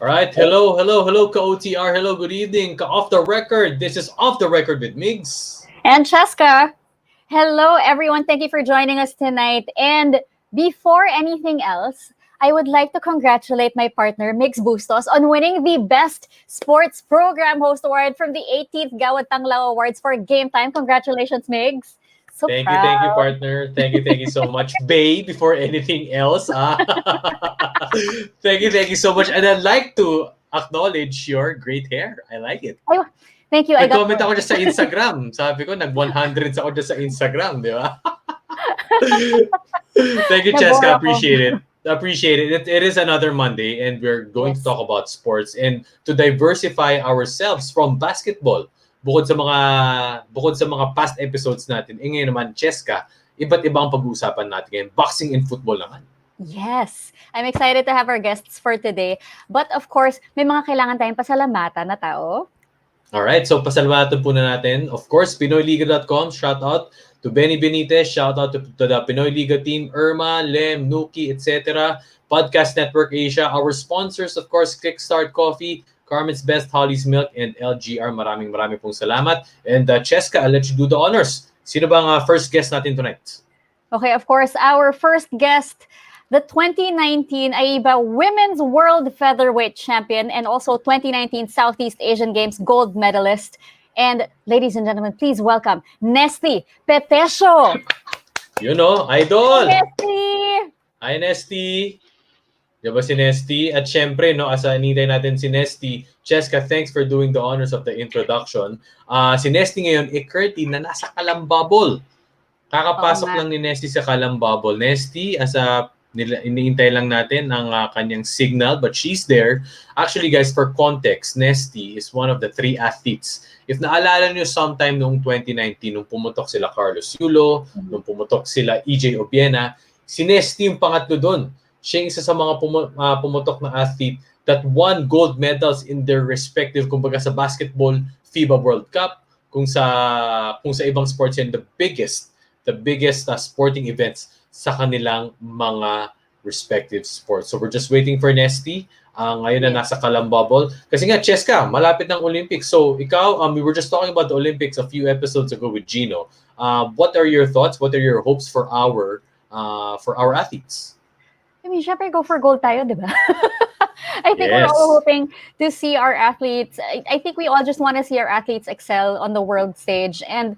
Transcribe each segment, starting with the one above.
All right, hello, ka-OTR, hello, good evening, ka-Off the Record. This is Off the Record with Migs. And Cesca. Hello, everyone. Thank you for joining us tonight. And before anything else, I would like to congratulate my partner, Mix Bustos, on winning the Best Sports Program Host Award from the 18th Gawad Tanglaw Awards for Game Time. Congratulations, Migs. So Thank you, proud. partner. Thank you so much. Bay, before anything else. Thank you so much. And I'd like to acknowledge your great hair. I like it. Ay, thank you. I got Nag-comment ako dyan sa Instagram. Sabi ko, nag-100s ako dyan sa Instagram, di ba? Thank you, Cheska. Appreciate it. It is another Monday, and we're going to Yes. talk about sports and to diversify ourselves from basketball. Bukod sa mga past episodes natin, ngayon naman, Cheska, iba't ibang pag-uusapan natin ngayon. Boxing and football naman. Yes. I'm excited to have our guests for today. But of course, may mga kailangan tayong pasalamatan na tao. Alright, so pasalamatan po na natin. Of course, PinoyLiga.com, shout out to Benny Benitez, shout out to the Pinoy Liga team, Irma, Lem, Nuki, etc. Podcast Network Asia, our sponsors, of course, Kickstart Coffee, Carmen's Best, Holly's Milk, and LGR. Maraming pong salamat. And Cheska, I'll let you do the honors. Sino bang first guest natin tonight? Okay, of course, our first guest, the 2019 AIBA Women's World Featherweight Champion and also 2019 Southeast Asian Games gold medalist. And ladies and gentlemen, please welcome Nesthy Petecio. You know, idol! Nesthy! Hi, Nesthy! Diba si Nesthy? At syempre, no, as anitay natin si Nesthy, Cheska, thanks for doing the honors of the introduction. Si Nesthy ngayon, currently na nasa Calambabol. Kakapasok lang ni Nesthy sa Calambabol. Nesthy, as a iniintay lang natin ang kanyang signal, but she's there. Actually, guys, for context, Nesthy is one of the 3 athletes. If naalala nyo sometime noong 2019, nung pumutok sila Carlos Yulo, nung pumutok sila EJ Obiena, si Nesthy yung pangatlo doon. Siya yung isa sa mga pumutok na athlete that won gold medals in their respective, kumbaga sa basketball, FIBA World Cup, kung sa ibang sports yan, the biggest sporting events sa kanilang mga respective sports. So we're just waiting for Nesthy. Ngayon na nasa Calambabol. Kasi nga, Cheska, malapit ng Olympics. So ikaw, we were just talking about the Olympics a few episodes ago with Gino. What are your thoughts? What are your hopes for our athletes? I mean, syempre go for gold tayo, di ba? I think we're Yes. all hoping to see our athletes. I think we all just want to see our athletes excel on the world stage. And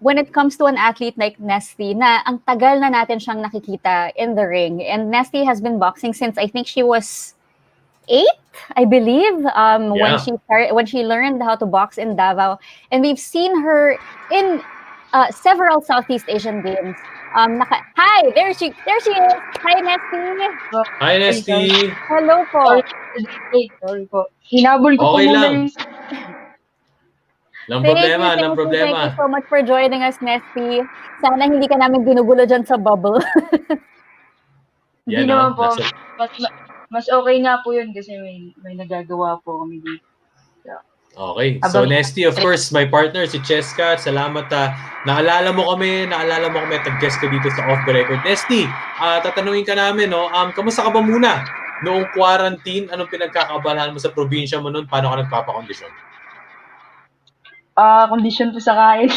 when it comes to an athlete like Nesthy, na ang tagal na natin siyang nakikita in the ring. And Nesthy has been boxing since I think she was 8, I believe, when she learned how to box in Davao. And we've seen her in several Southeast Asian games. Hi, there she is. Hi, Nesthy. Hi, Nesthy! Hello po. Sorry po. Hinabol ko Okay po muna lang. yung... Walang Thank problema. you so much for joining us, Nesthy. Sana hindi ka namin ginugulo dyan sa bubble. Hindi Yan, naman no? po. Mas okay nga po yun kasi may nagagawa po kami dito. Okay. So, Nesthy, of course, my partner, si Cheska. Salamat. Naalala mo kami at nag-guest ka dito sa Off the Record. Nesthy, tatanungin ka namin, no? Kamusta ka ba muna? Noong quarantine, anong pinagkakaabalahan mo sa probinsya mo noon? Paano ka nagpapakondisyon? Kondisyon po sa kain.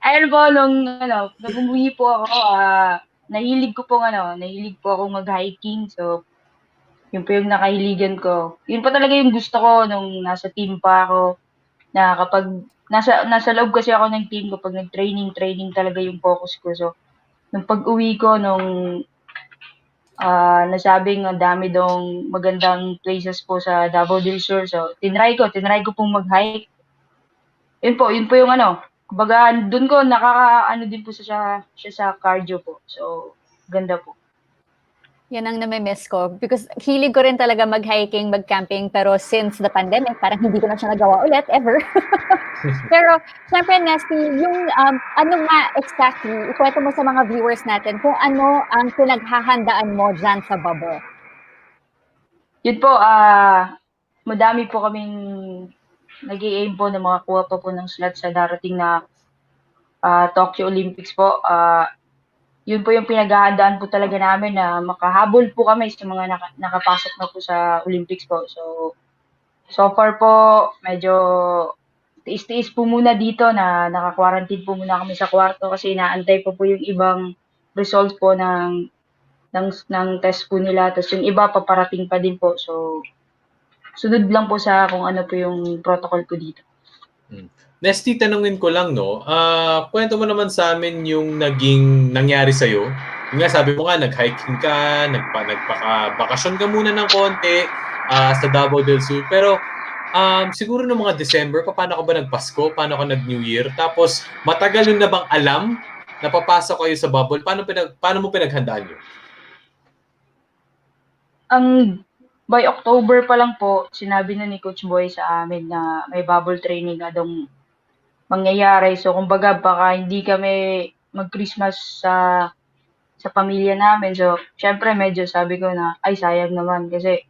Ayun po, nung umuwi po ako, nahilig po ako mag-hiking. So, yun po yung nakahiligan ko. Yun po talaga yung gusto ko nung nasa team pa ako. Na kapag nasa loob kasi ako ng team, kapag nag-training talaga yung focus ko. So, nung pag-uwi ko, nung nasabing ang dami dong magandang places po sa Davao del Sur. So, tinry ko pong mag-hike. Yun po yung kumbaga, dun ko din po siya sa cardio po. So, ganda po. Yan ang nami-miss ko. Because hilig ko rin talaga mag-hiking, mag-camping. Pero since the pandemic, parang hindi ko na siya nagawa ulit, ever. Pero, syempre, Nesthy, yung ano nga exactly, ikwento mo sa mga viewers natin kung ano ang pinaghahandaan mo dyan sa bubble. Yun po, madami po kaming nag-i-aim po na makakuha pa po ng slot sa darating na Tokyo Olympics po. yun po yung pinaghahandaan po talaga namin na makahabol po kami sa mga nakapasok na po sa Olympics po. So far po, medyo tiis-tiis po muna dito na naka-quarantine po muna kami sa kwarto kasi inaantay po yung ibang results po ng test po nila. Tapos yung iba paparating pa din po. So, sunod lang po sa kung ano po yung protocol po dito. Nesthy, tanungin ko lang, no? Kwento mo naman sa amin yung naging nangyari sa'yo. Yung nga, sabi mo nga, nag-hiking ka, nagpaka-bakasyon ka muna ng konti sa Davao del Sur. Pero siguro noong mga December, paano ka ba nagpasko? Paano ka nag-New Year? Tapos, matagal yun na bang alam na papasok kayo sa bubble? Paano mo pinaghandaan yun? By October pa lang po, sinabi na ni Coach Boy sa amin na may bubble training na dong mangyayari. So, kumbaga, baka hindi kami mag-Christmas sa pamilya namin. So, syempre, medyo sabi ko na, ay, sayang naman kasi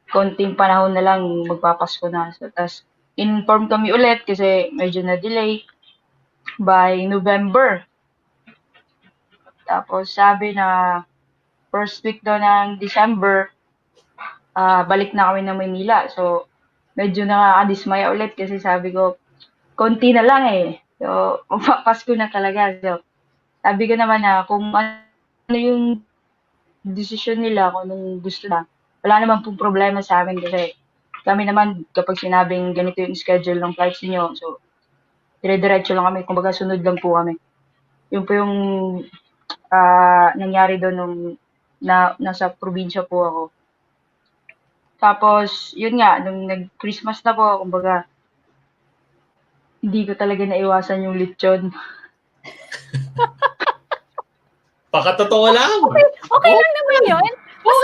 konting panahon na lang magpapasko na. So, tas inform kami ulit kasi medyo na-delay by November. Tapos, sabi na first week daw ng December, balik na kami ng Maynila. So, medyo nakakadismaya ulit kasi sabi ko, konti na lang eh. So, Pasko na talaga. So, sabi ko naman na kung ano yung decision nila, kung anong gusto na, wala naman pong problema sa amin kasi kami naman kapag sinabing ganito yung schedule ng flights niyo, so, dire-diretso lang kami. Kumbaga, sunod lang po kami. Yun po yung nangyari doon nung nasa probinsya po ako. Tapos, yun nga, nung nag-Christmas na po, kumbaga, hindi ko talaga naiwasan yung lechon. Pakatotoo lang! Okay lang naman yun. Mas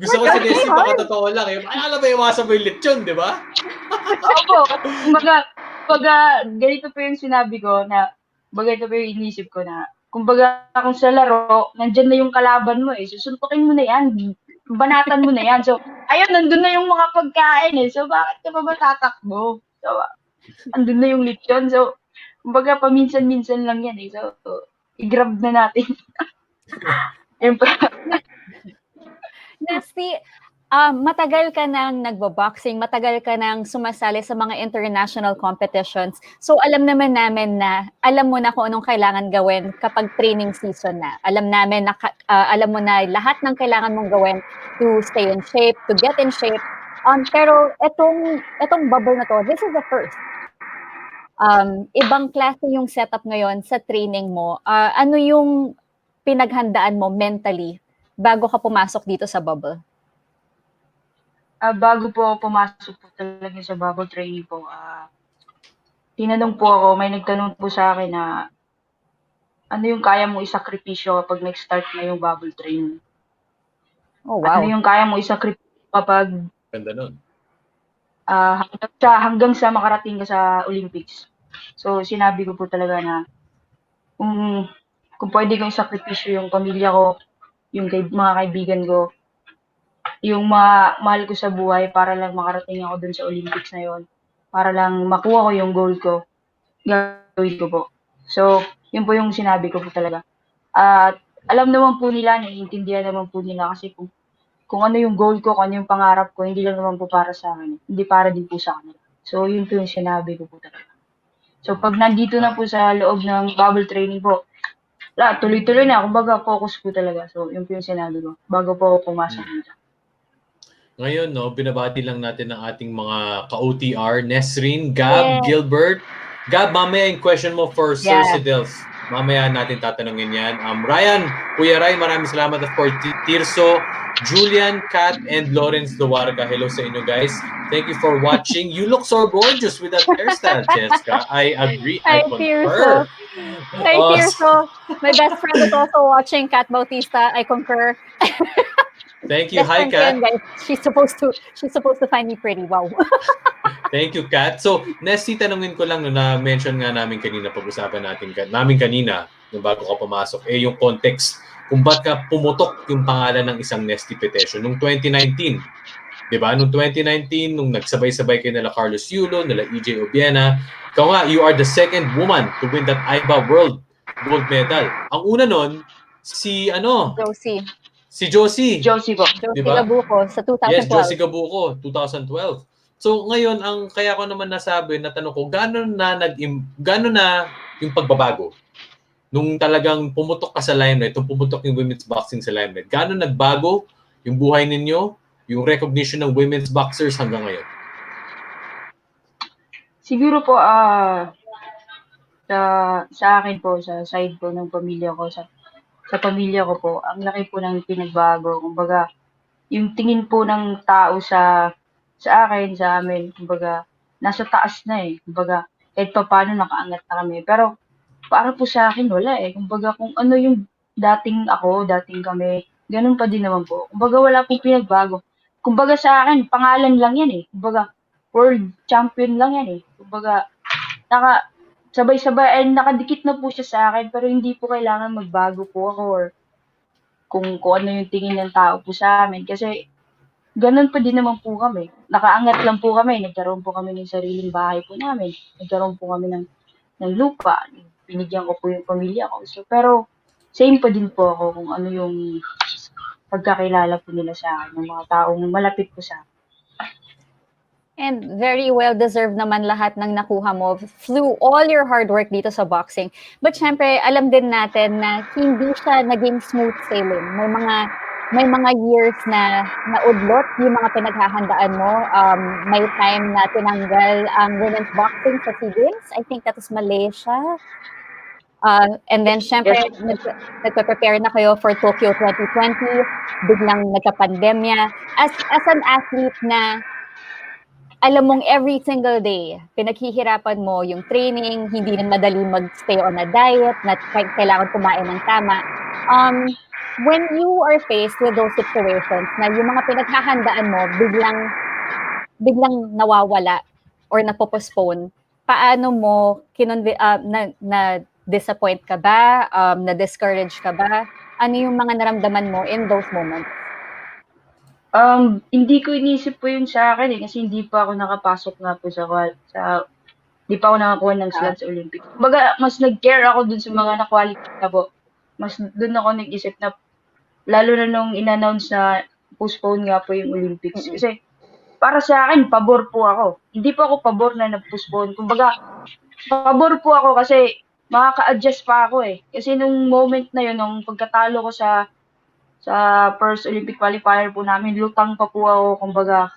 Gusto ko si Nesthy, pakatotoo lang. Ay, alam ba, iwasan mo yung lechon, di ba? Opo. Kumbaga, ganito po yung sinabi ko na, ito po yung inisip ko na, kumbaga, kung sa laro, nandyan na yung kalaban mo eh. Susuntukin mo na yan. Banatan mo na yan. So, ayun, nandun na yung mga pagkain eh. So, bakit ka pa ba tatakbo? So, andun na yung lechon. So, kumbaga, paminsan-minsan lang yan eh. So, i-grab na natin. Nesthy, matagal ka nang nagbo-boxing, matagal ka nang sumasali sa mga international competitions. So alam naman namin na, alam mo na kung anong kailangan gawin kapag training season na. Alam namin na, alam mo na lahat ng kailangan mong gawin to stay in shape, to get in shape. Pero itong bubble na to, this is the first. Ibang klase yung setup ngayon sa training mo. Ano yung pinaghandaan mo mentally bago ka pumasok dito sa bubble? Bago po ako pumasok po talaga sa bubble training po, tinanong po ako, may nagtanong po sa akin na ano yung kaya mo isakripisyo kapag nag-start na yung bubble training? Oh, wow. Ano yung kaya mo isakripisyo kapag Ganda nun. hanggang sa makarating ka sa Olympics? So, sinabi ko po talaga na kung pwede kong isakripisyo yung pamilya ko, yung mga kaibigan ko, yung mahal ko sa buhay para lang makarating ako dun sa Olympics na yon, para lang makuha ko yung goal ko, gagawin ko po. So, yun po yung sinabi ko po talaga. At alam naman po nila, naiintindihan naman po nila kasi kung ano yung goal ko, kung ano yung pangarap ko, hindi lang naman po para sa akin. Hindi para din po sa kanila. So, yun po yung sinabi ko po talaga. So, pag nandito na po sa loob ng bubble training po, tuloy-tuloy na. Kumbaga, focus po talaga. So, yun po yung sinabi ko bago po ako pumasok dito. Ngayon, no, binabati lang natin ang ating mga ka-OTR, Nesrin, Gab, Gilbert. Gab, mamaya yung question mo for Sir Cedelf. Mamaya natin tatanungin yan. Ryan, Kuya Ray, maraming salamat for Tirso, Julian, Kat, and Lawrence Duwarga. Hello sa inyo, guys. Thank you for watching. You look so gorgeous with that hairstyle, Cesca. I agree. I concur. Hi, Tirso. My best friend is also watching, Kat Bautista. I concur. Thank you. Hi, Kat. Guys. She's supposed to find me pretty. Wow. Thank you, Kat. So, Nesthy, tanungin ko lang, no, na-mention nga namin kanina, pag-usapan namin kanina, nung bago ka pumasok, yung context, kung ba't ka pumutok yung pangalan ng isang Nesthy Petecio noong 2019. Di ba? Noong 2019, nung nagsabay-sabay kayo nila Carlos Yulo, nila EJ Obiena, ikaw nga, you are the second woman to win that IBA World Gold Medal. Ang una nun, si Josie. si Josie. Josie po. Di Josie ba? Gabuco sa 2012. Yes, Josie Gabuco, 2012. So ngayon, ang kaya ko naman nasabi, natanong ko, gano'n na yung pagbabago? Nung talagang pumutok ka sa limelight, nung pumutok yung women's boxing sa limelight, gano'n nagbago yung buhay ninyo, yung recognition ng women's boxers hanggang ngayon? Siguro po, sa akin po, sa side po ng pamilya ko, sa pamilya ko po, ang laki po ng pinagbago. Kumbaga, yung tingin po ng tao sa akin, sa amin, kumbaga, nasa taas na eh. Kumbaga, kahit pa paano nakaangat na kami. Pero, para po sa akin, wala eh. Kumbaga, kung ano yung dating ako, dating kami, ganun pa din naman po. Kumbaga, wala pong pinagbago. Kumbaga sa akin, pangalan lang yan eh. Kumbaga, world champion lang yan eh. Kumbaga, sabay-sabay, nakadikit na po siya sa akin, pero hindi po kailangan magbago po ako or kung ano yung tingin ng tao po sa amin. Kasi, ganun pa din naman po kami. Nakaangat lang po kami. Nagkaroon po kami ng sariling bahay po namin. Nagkaroon po kami ng lupa. Binigyan ko po yung pamilya ko. So, pero, same pa din po ako kung ano yung pagkakilala po nila sa akin, ng mga taong malapit po sa akin. And very well-deserved naman lahat ng nakuha mo through all your hard work dito sa boxing. But syempre, alam din natin na hindi siya naging smooth sailing. May mga years na naudlot yung mga pinaghahandaan mo. May time na tinanggal ang women's boxing sa SEA Games. I think that was Malaysia. And then, syempre, nagpe-prepare na kayo for Tokyo 2020. Biglang nagka-pandemya. As an athlete na alam mong every single day, pinaghihirapan mo yung training, hindi na madali mag-stay on a diet, na kailangan kumain ng tama. When you are faced with those situations na yung mga pinaghahandaan mo biglang nawawala or napopostpone, paano mo na-disappoint ka ba? Na-discourage ka ba? Ano yung mga naramdaman mo in those moments? Hindi ko inisip po yun sa akin eh, kasi hindi pa ako nakapasok nga po hindi pa ako nakakuha ng slot sa Olympics. Kumbaga, mas nag-care ako dun sa mga na-qualify na po. Mas dun ako nag-isip na, lalo na nung in-announce na postpone nga po yung Olympics. Kasi, para sa akin, pabor po ako. Hindi po ako pabor na nag-postpone. Kumbaga, pabor po ako kasi makaka-adjust pa ako eh. Kasi nung moment na yun, nung pagkatalo ko sa first Olympic qualifier po namin, lutang pa po ako, kumbaga,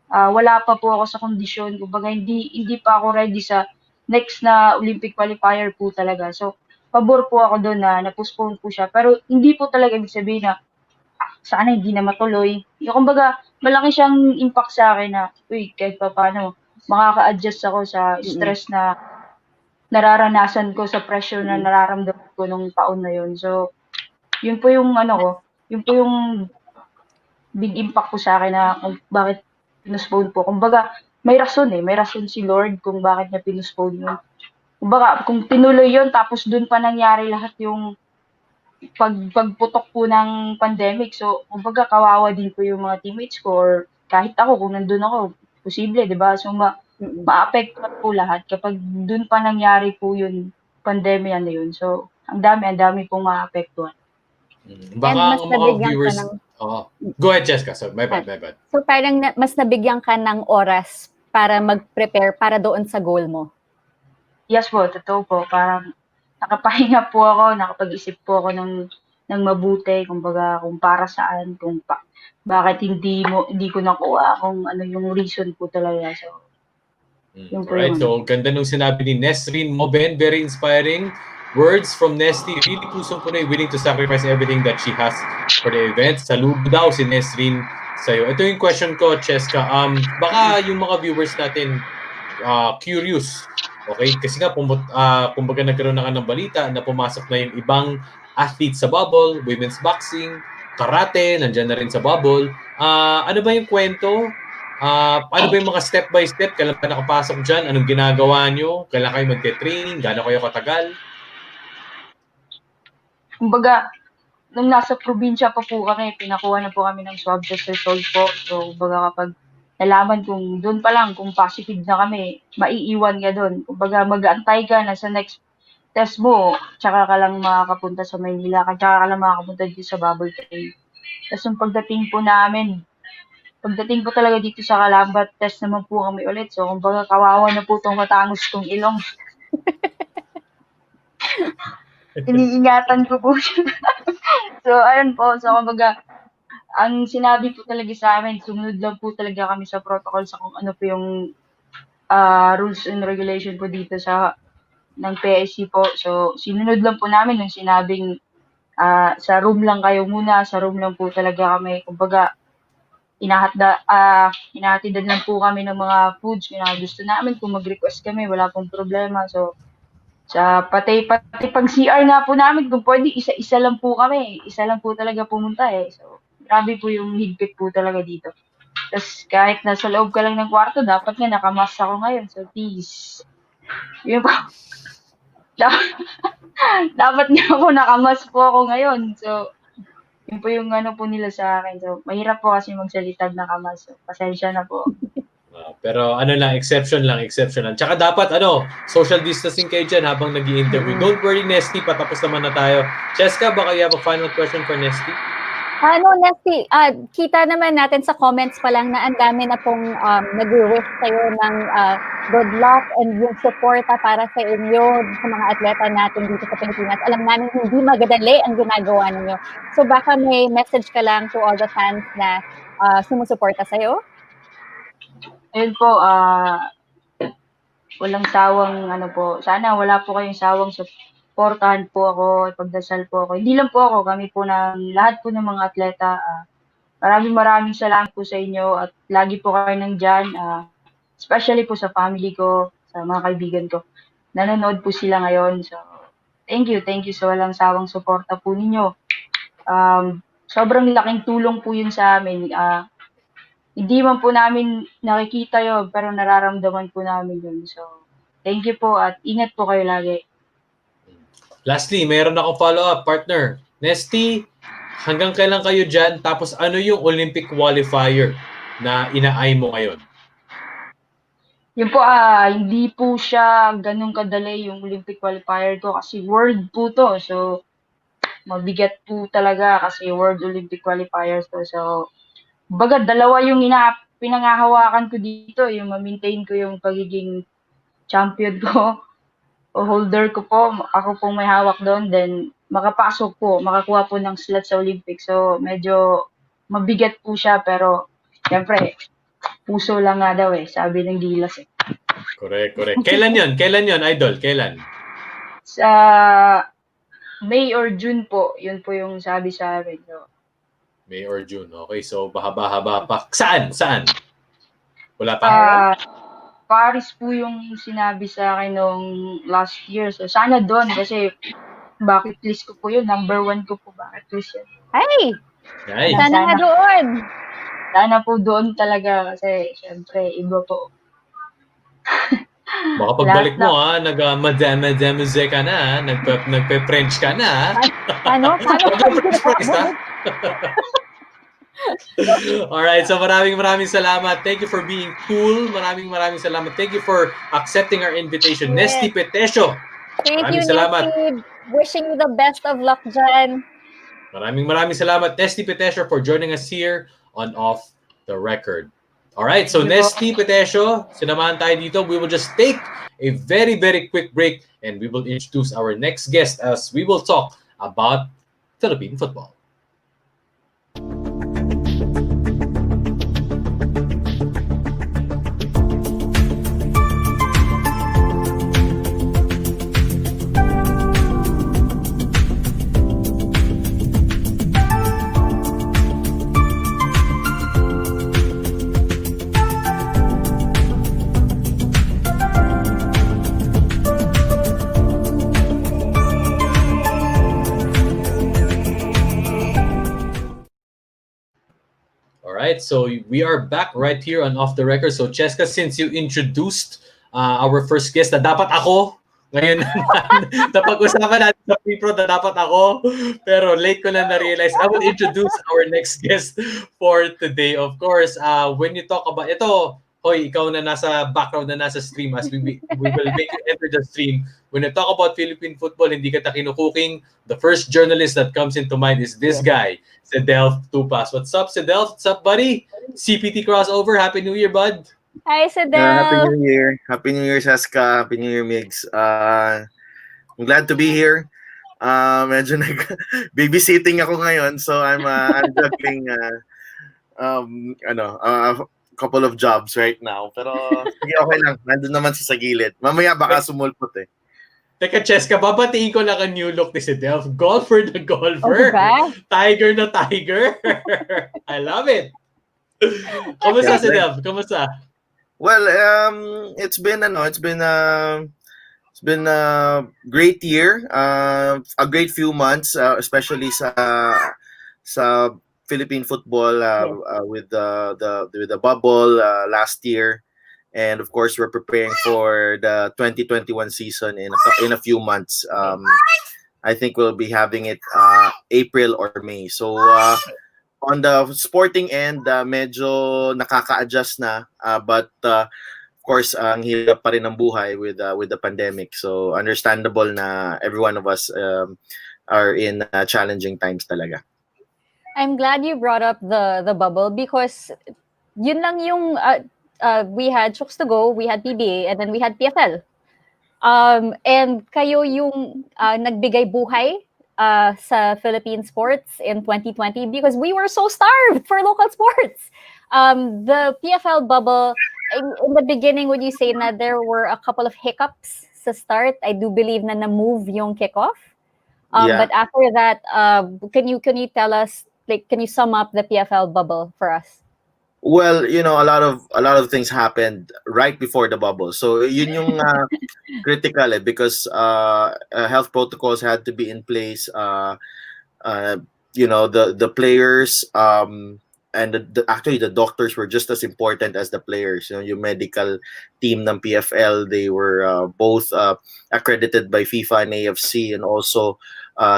wala pa po ako sa kondisyon, kumbaga, hindi pa ako ready sa next na Olympic qualifier po talaga. So, pabor po ako doon na na-postpone po siya. Pero, hindi po talaga ibig sabihin na, sana hindi na matuloy. Yung, kumbaga, malaki siyang impact sa akin na, kahit pa paano, makaka-adjust ako sa stress na nararanasan ko, sa pressure na nararamdaman ko nung taon na yun. So, yun po yung yun po yung big impact po sa akin na kung bakit pinuspone po. Kumbaga, may rason si Lord kung bakit niya pinuspone yun. Kumbaga, kung tinuloy yun, tapos dun pa nangyari lahat yung pagputok po ng pandemic. So, kumbaga, kawawa din po yung mga teammates ko or kahit ako, kung nandun ako, posible, di ba? So, ma-apektuhan po lahat kapag dun pa nangyari po yung pandemya na yun. So, ang dami pong ma-apektuhan. Baka ang mga viewers... Go ahead, Cesca. So, my bad. So, parang mas nabigyan ka ng oras para mag-prepare para doon sa goal mo? Yes po, totoo po. Parang nakapahinga po ako, nakapag-isip po ako ng mabuti, kumbaga kung para saan, bakit hindi ko nakuha, kung ano yung reason po talaga. So, Alright, so ganda nung sinabi ni Nesrin Moben, very inspiring words from Nesthy. Really pusong Pinoy, willing to sacrifice everything that she has for the event. Saludo daw si Nesrin sa'yo. Ito yung question ko, Cesca. Baka yung mga viewers natin curious. Okay? Kasi nga, kumbaga nagkaroon na ng balita na pumasok na yung ibang athletes sa bubble, women's boxing, karate, nandyan na rin sa bubble. Ano ba yung kwento? Ano ba yung mga step by step? Kailan ka nakapasok dyan? Anong ginagawa nyo? Kailan kayo magte-training? Gano'n kayo katagal? Kumbaga, nung nasa probinsya pa po kami, pinakuha na po kami ng swab test result po. So, baga kapag nalaman kung doon pa lang, kung positive na kami, maiiwan ka doon. Kumbaga, mag-aantay ka na sa next test mo, tsaka ka lang makakapunta sa Maynila, tsaka ka lang makakapunta dito sa Bubble Train. Tapos yung pagdating po talaga dito sa Calamba, test naman po kami ulit. So, kumbaga, kawawa na po itong matangos kong ilong. Iniingatan ko po siya. So, ayun po. So, kumbaga, ang sinabi po talaga sa amin, sumunod lang po talaga kami sa protocol sa kung ano po yung rules and regulation po dito ng PSC po. So, sinunod lang po namin nung sinabing sa room lang kayo muna, sa room lang po talaga kami. Kumbaga, inahatidan lang po kami ng mga foods na gusto namin. Kung mag-request kami, wala pong problema. So, pati pag CR nga po namin, kung pwede, isa-isa lang po kami. Isa lang po talaga pumunta eh. So, grabe po yung higpit po talaga dito. Tapos kahit nasa loob ka lang ng kwarto, dapat nga nakamask ako ngayon. So, please. Yun po. Dapat nga po nakamask po ako ngayon. So, yun po yung ano po nila sa akin. So, mahirap po kasi magsalita nakamask. So, pasensya na po. Pero ano lang, exception lang. Tsaka dapat social distancing kayo dyan habang nag-i-interview. Don't worry, Nesthy, patapos naman na tayo. Cesca, baka you have a final question for Nesthy? Nesthy, kita naman natin sa comments pa lang na ang dami na pong nag-wish sa'yo ng good luck and yung suporta para sa inyo, sa mga atleta natin dito sa Pilipinas. Alam namin hindi magadali ang ginagawa ninyo. So baka may message ka lang to all the fans na sumusuporta sa'yo? Ayun po, walang sawang sana wala po kayong sawang suportahan po ako, ipagdasal po ako. Hindi lang po ako, kami po ng lahat po ng mga atleta. Maraming salamat po sa inyo at lagi po kayo nandyan, especially po sa family ko, sa mga kaibigan ko. Nanonood po sila ngayon. So, thank you sa walang sawang suporta po ninyo. Sobrang laking tulong po yun sa amin. Hindi man po namin nakikita yun, pero nararamdaman po namin yun. So, thank you po at ingat po kayo lagi. Lastly, mayroon akong follow-up, partner. Nesthy, hanggang kailan kayo dyan? Tapos ano yung Olympic qualifier na ina-eye mo ngayon? Yun po, hindi po siya ganun kadali yung Olympic qualifier ko kasi world po to. So, mabigat po talaga kasi world Olympic qualifiers to. So, baga dalawa yung pinangahawakan ko dito, yung ma-maintain ko yung pagiging champion ko o holder ko po, ako pong may hawak doon, then makapasok po, makakuha po ng slot sa Olympics. So, medyo mabigat po siya, pero syempre, puso lang nga daw eh, sabi ng Gilas eh. Correct. Kailan yun, Idol? Kailan? Sa May or June po, yun po yung sabi sa amin. So, May or June. Okay, so bahaba pa. Saan? Wala pa? Paris po yung sinabi sa akin nung last year. So, sana doon kasi bucket list ko po yun. Number 1 ko po bucket list yun. Ay! Nice. Sana nga doon! Sana po doon talaga kasi syempre iba po. Baka pagbalik mo nag-madame ka na, nagpe-French ka na. Paano? Alright, so maraming salamat. Thank you for being cool. Maraming salamat. Thank you for accepting our invitation. Yes. Nesthy Petecio. Thank you, salamat. Nesthy. Wishing you the best of luck dyan. Maraming salamat, Nesthy Petecio, for joining us here on Off the Record. Alright, so Nesthy Petecio, sinamahan tayo dito. We will just take a very, very quick break and we will introduce our next guest as we will talk about Philippine football. Alright, so we are back right here on Off the Record. So Cesca, since you introduced our first guest na dapat ako, Ngayon naman, napag-usapan natin sa pre-pro na dapat ako, pero late ko na na-realize. I will introduce our next guest for today. Of course, when you talk about, ito, hoy, ikaw na nasa background na nasa stream as we will make you enter the stream. When you talk about Philippine football, hindi ka kinukuking, the first journalist that comes into mind is this guy, Cedelf Tupas. What's up, Cedelf? What's up, buddy? CPT crossover. Happy New Year, bud. Hi, Happy Cedelf! New Year. Happy New Year, Cesca. Happy New Year, Migs. I'm glad to be here. Medyo babysitting ako ngayon, so I'm juggling a couple of jobs right now. Pero sige, okay lang. Nandun naman sa gilid. Mamaya baka sumulpot eh. Teka, Cesca, babatiin ko lang ang new look ni Cedelf. Golfer na golfer. Oh, diba? Tiger na tiger. I love it. Kamusta, Cedelf? Kamusta? Well, it's been a great year, a great few months, especially sa Philippine football with the bubble last year, and of course we're preparing for the 2021 season in a few months. I think we'll be having it April or May. So on the sporting end, medyo nakaka-adjust na, but of course ang hirap pa rin ng buhay with the pandemic. So understandable na every one of us are in challenging times talaga. I'm glad you brought up the bubble because yun lang yung we had Chooks to Go, we had PBA, and then we had PFL. And kayo yung nagbigay buhay sa Philippine sports in 2020 because we were so starved for local sports. The PFL bubble, in the beginning, would you say na there were a couple of hiccups sa start? I do believe na na-move yung kickoff. Yeah. But after that, can you tell us, like, can you sum up the PFL bubble for us? Well, a lot of things happened right before the bubble. So yun yung critical because health protocols had to be in place. The players and actually the doctors were just as important as the players. Yung medical team ng PFL, they were both accredited by FIFA and AFC, and also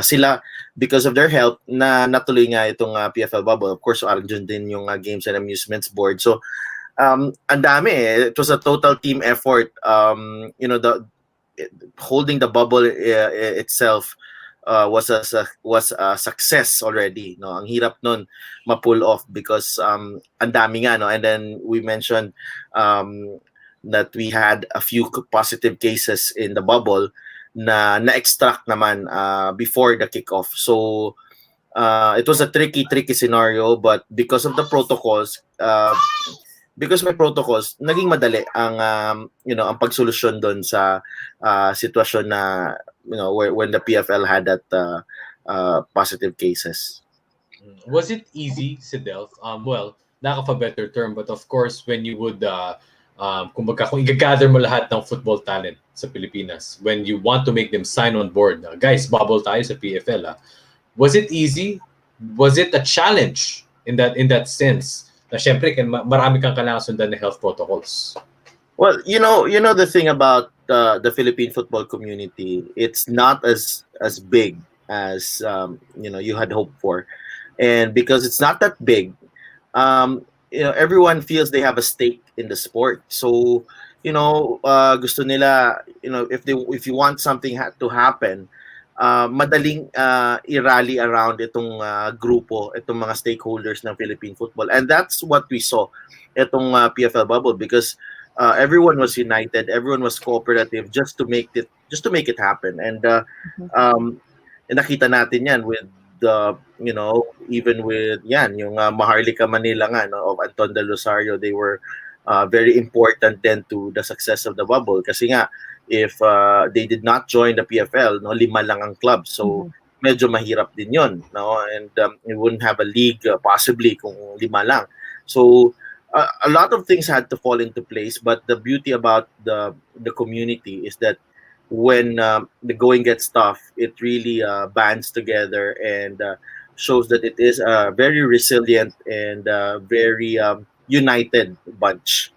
sila, because of their help, na natuloy nga itong PFL bubble. Of course, arrange din yung Games and Amusements Board. So ang dami eh. It was a total team effort. Holding the bubble itself was a success already. No, ang hirap nun ma-pull off because ang dami nga, no. And then we mentioned that we had a few positive cases in the bubble na-extract naman before the kickoff. So it was a tricky scenario, but because of the protocols, naging madali ang ang pagsolusyon doon sa sitwasyon na when the PFL had that positive cases. Was it easy, Cedelf? Well, lack of a better term, but of course when you would kumbaga kung i-gather mo lahat ng football talent sa Pilipinas, when you want to make them sign on board, guys, bubble tayo sa PFL. Was it easy? Was it a challenge in that sense? Na syempre marami kang kailangan sundan na health protocols. Well, the thing about the Philippine football community, it's not as big as you had hoped for, and because it's not that big, everyone feels they have a stake in the sport. So gusto nila, if you want something to happen, madaling i-rally around itong grupo, itong mga stakeholders ng Philippine football. And that's what we saw itong PFL bubble, because everyone was united, everyone was cooperative just to make it happen. And nakita natin yan with even with yung Maharlika Manila nga, no, of Anton de Rosario. They were very important then to the success of the bubble kasi nga if they did not join the PFL, no, 5 lang ang club, so medyo mahirap din yon, no, and we wouldn't have a league possibly kung 5 lang. So a lot of things had to fall into place, but the beauty about the community is that when the going gets tough, it really bands together and shows that it is a very resilient and very united bunch.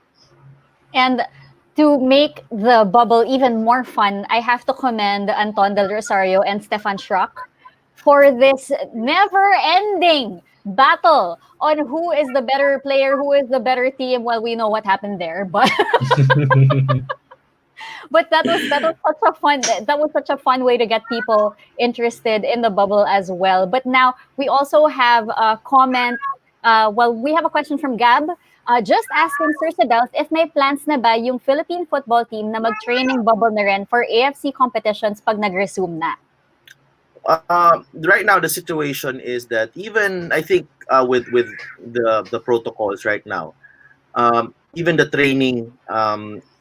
And To make the bubble even more fun, I have to commend Anton Del Rosario and Stefan Schrock for this never-ending battle on who is the better player, who is the better team. Well, we know what happened there, but that was such a fun way to get people interested in the bubble as well. But now we also have a comment. We have a question from Gab. Just asking Sir Cedelf if may plans na ba yung Philippine football team na mag-training bubble na rin for AFC competitions pag nag-resume na? Right now the situation is that even I think with the protocols right now, even the training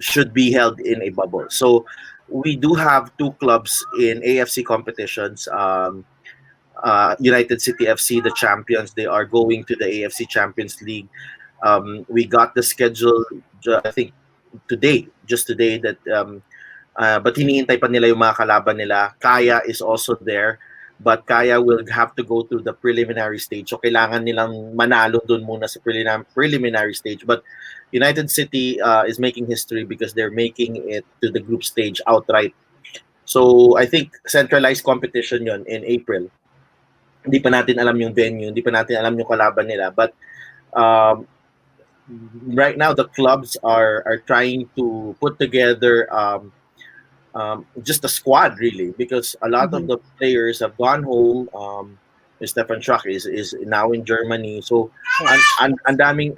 should be held in a bubble. So we do have two clubs in AFC competitions. United City FC, the champions, they are going to the AFC Champions League. We got the schedule, I think just today that but hinihintay pa nila yung mga kalaban nila. Kaya is also there, but Kaya will have to go through the preliminary stage. So kailangan nilang manalo dun muna sa preliminary stage. But United City is making history because they're making it to the group stage outright. So I think centralized competition yon in April. Hindi pa natin alam yung venue, hindi pa natin alam yung kalaban nila. But right now the clubs are trying to put together just a squad really, because a lot of the players have gone home. Stefan Schrock is now in Germany, so and daming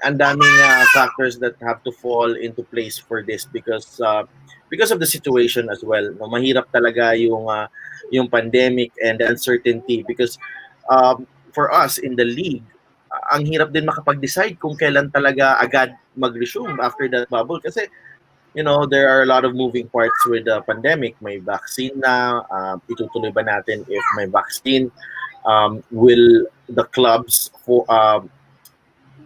factors that have to fall into place for this because of the situation as well. No, mahirap talaga yung pandemic and the uncertainty because for us in the league, ang hirap din makapag-decide kung kailan talaga agad mag-resume after that bubble kasi there are a lot of moving parts with the pandemic. May vaccine na, itutuloy ba natin if may vaccine? Will the clubs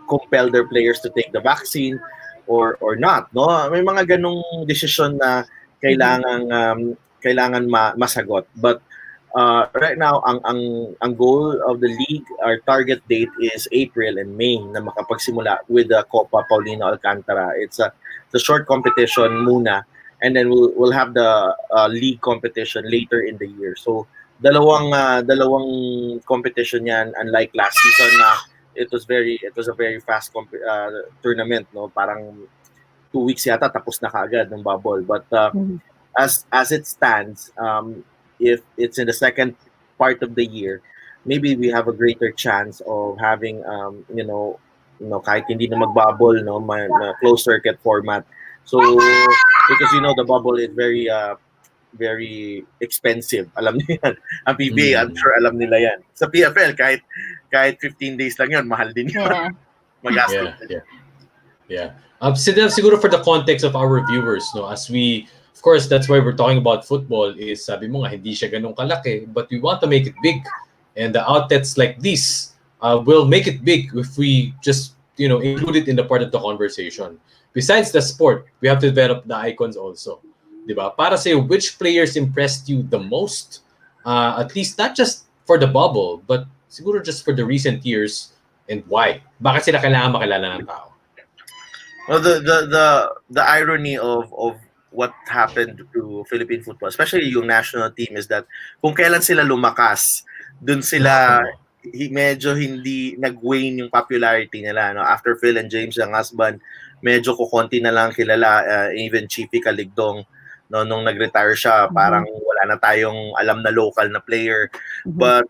compel their players to take the vaccine or not? No, may mga ganong decision na kailangan masagot. But right now, ang goal of the league, our target date is April and May na makapagsimula with the Copa Paulino Alcantara. It's a short competition muna, and then we'll have the league competition later in the year. So dalawang competition yan, unlike last season na it was a very fast tournament, no? Parang 2 weeks yata tapos na kaagad ng bubble. But as it stands, if it's in the second part of the year, maybe we have a greater chance of having kahit hindi na magbubble, no, closed circuit format. So because the bubble is very very expensive. Alam niyo yan. Ang PBA, I'm sure alam nila yan. Sa PFL, kahit 15 days lang yun, mahal din yun. Yeah. Magastos. Yeah. Siguro for the context of our viewers, no, as we, of course, that's why we're talking about football is sabi mo nga, hindi siya ganun kalaki, but we want to make it big. And the outlets like this will make it big if we just, include it in the part of the conversation. Besides the sport, we have to develop the icons also. Diba? Para say which players impressed you the most, at least not just for the bubble, but siguro just for the recent years, and why? Bakit sila kailangan makilala ng tao? Well, the irony of what happened to Philippine football, especially yung national team, is that kung kailan sila lumakas, dun sila medyo hindi nag-wane yung popularity nila. No? After Phil and James, ang husband, medyo kukonti na lang kilala, even Chiefy Caligdong. No, nung nag-retire siya, parang wala na tayong alam na local na player. But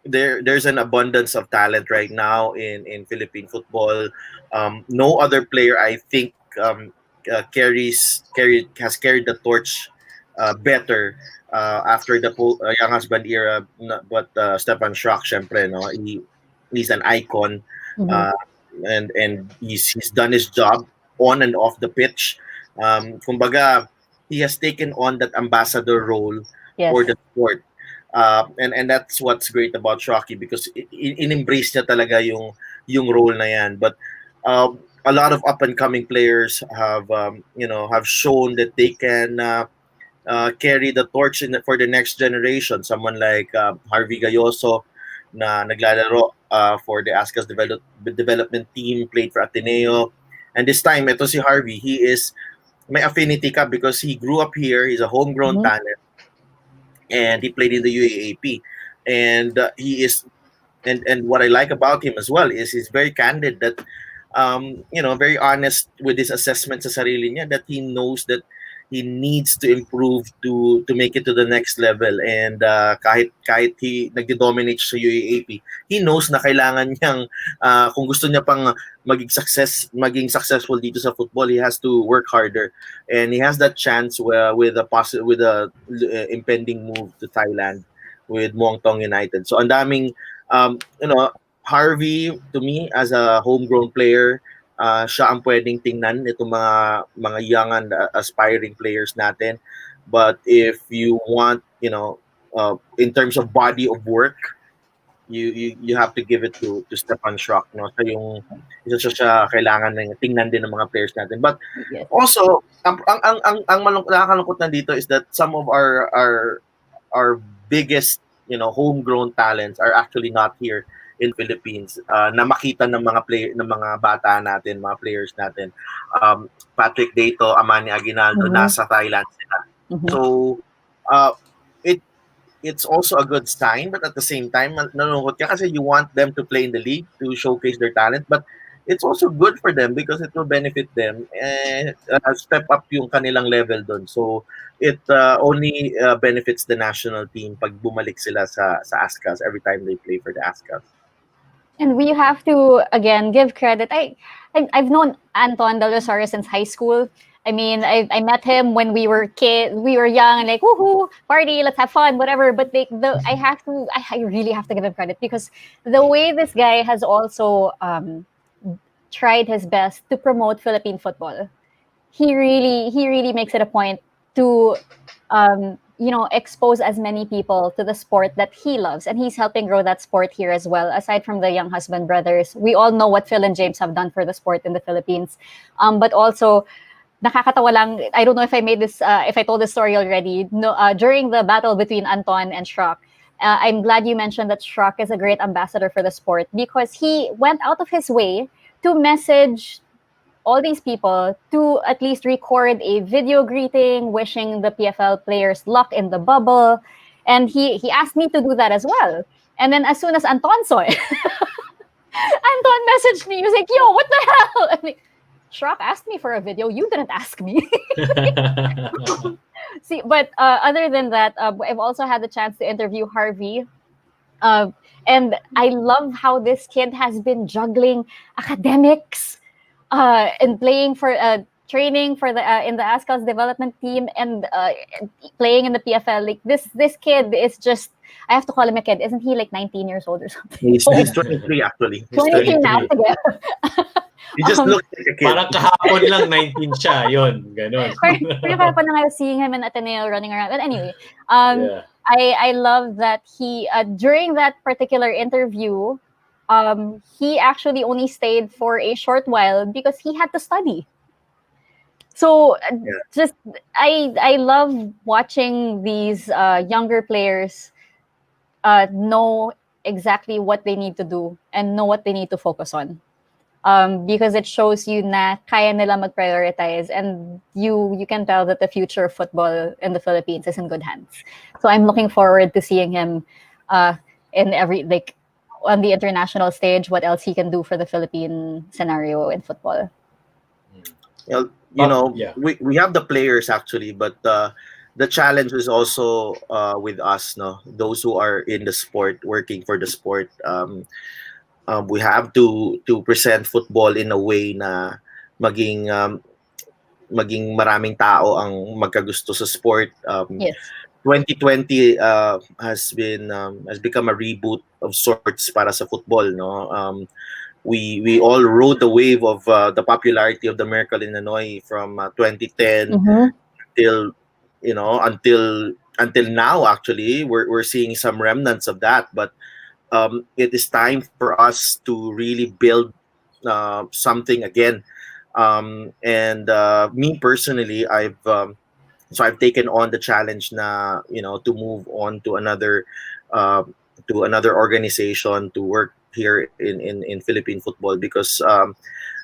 there's an abundance of talent right now in Philippine football. No other player, I think, has carried the torch better after the young husband era. But Stefan Schrock, syempre, no, he's an icon, and he's done his job on and off the pitch. Kumbaga, he has taken on that ambassador role for the sport. And that's what's great about Shocky, because in-embrace niya talaga yung role na yan. But a lot of up-and-coming players have shown that they can carry the torch for the next generation. Someone like Harvey Gayoso, na naglalaro for the Ascas development team, played for Ateneo. And this time, ito si Harvey, he is may affinity ka because he grew up here. He's a homegrown talent, and he played in the UAAP. And he is, and what I like about him as well is he's very candid, that very honest with his assessment sa sarili niya, that he knows that he needs to improve to make it to the next level. And kahit he nagdo-dominate sa UAAP, he knows na kailangan niyang kung gusto niya pang maging successful dito sa football, he has to work harder. And he has that chance with a impending move to Thailand with Muang Thong United. So ang daming Harvey, to me, as a homegrown player, siya ang pwedeng tingnan itong mga young and aspiring players natin. But if you want, in terms of body of work, you have to give it to Stefan Schrock, no? So yung siya kailangan ng tingnan din ng mga players natin. But also, ang nakakalungkot na dito is that some of our biggest, homegrown talents are actually not here in Philippines, na makita ng mga bata natin, mga players natin. Patrick Dato, Amani Aguinaldo, nasa Thailand sila. So it's also a good sign, but at the same time, nalulungkot ka kasi you want them to play in the league to showcase their talent, but it's also good for them because it will benefit them and step up yung kanilang level doon. So it only benefits the national team pag bumalik sila sa ASCAS every time they play for the ASCAS. And we have to, again, give credit. I've known Anton Del Rosario since high school. I mean, I met him when we were young, and like, woohoo, party, let's have fun, whatever. But I really have to give him credit, because the way this guy has also tried his best to promote Philippine football. He really makes it a point to expose as many people to the sport that he loves, and he's helping grow that sport here as well. Aside from the Young Husband brothers, we all know what Phil and James have done for the sport in the Philippines. But also, nakakatawa lang, I don't know if I told this story already. No, during the battle between Anton and Schrock, I'm glad you mentioned that Schrock is a great ambassador for the sport, because he went out of his way to message all these people to at least record a video greeting, wishing the PFL players luck in the bubble. And he asked me to do that as well. And then as soon as Anton saw it, Anton messaged me. He was like, yo, what the hell? I'm like, Schrock asked me for a video. You didn't ask me. See, but other than that, I've also had the chance to interview Harvey. And I love how this kid has been juggling academics, and playing for training for the in the ASCAS development team, and playing in the PFL. Like this kid is just, I have to call him a kid. Isn't he like 19 years old or something? He's 23 actually. He's 23 now together. He just looks like a kid. Parang kahapon lang 19 siya, yun, ganon. Parang pa na seeing him in Ateneo running around. But anyway, I love that he during that particular interview, he actually only stayed for a short while because he had to study. So just I love watching these younger players know exactly what they need to do and know what they need to focus on. Because it shows you na kaya nila mag-prioritize, and you can tell that the future of football in the Philippines is in good hands. So I'm looking forward to seeing him in on the international stage, what else he can do for the Philippine scenario in football. Well, we have the players actually, but the challenge is also with us, no? Those who are in the sport, working for the sport. We have to present football in a way na maging maraming tao ang magkagusto sa sport. Yes. 2020 has become a reboot of sorts para sa football, no? We all rode the wave of the popularity of the Miracle in Hanoi from 2010 till until now. Actually, we're seeing some remnants of that, but it is time for us to really build something again. And me personally, I've taken on the challenge na, to move on to another organization to work here in Philippine football, because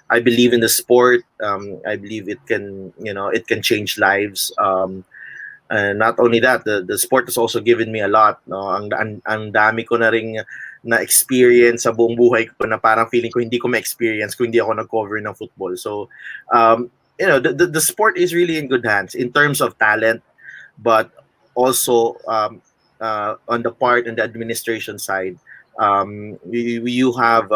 I believe in the sport. I believe it can, it can change lives. And not only that, the sport has also given me a lot. No, ang dami ko na ring na experience sa buong buhay ko na parang feeling ko hindi ko ma-experience kung hindi ako nag-cover ng football. So, the sport is really in good hands in terms of talent, but also on the part and the administration side, you have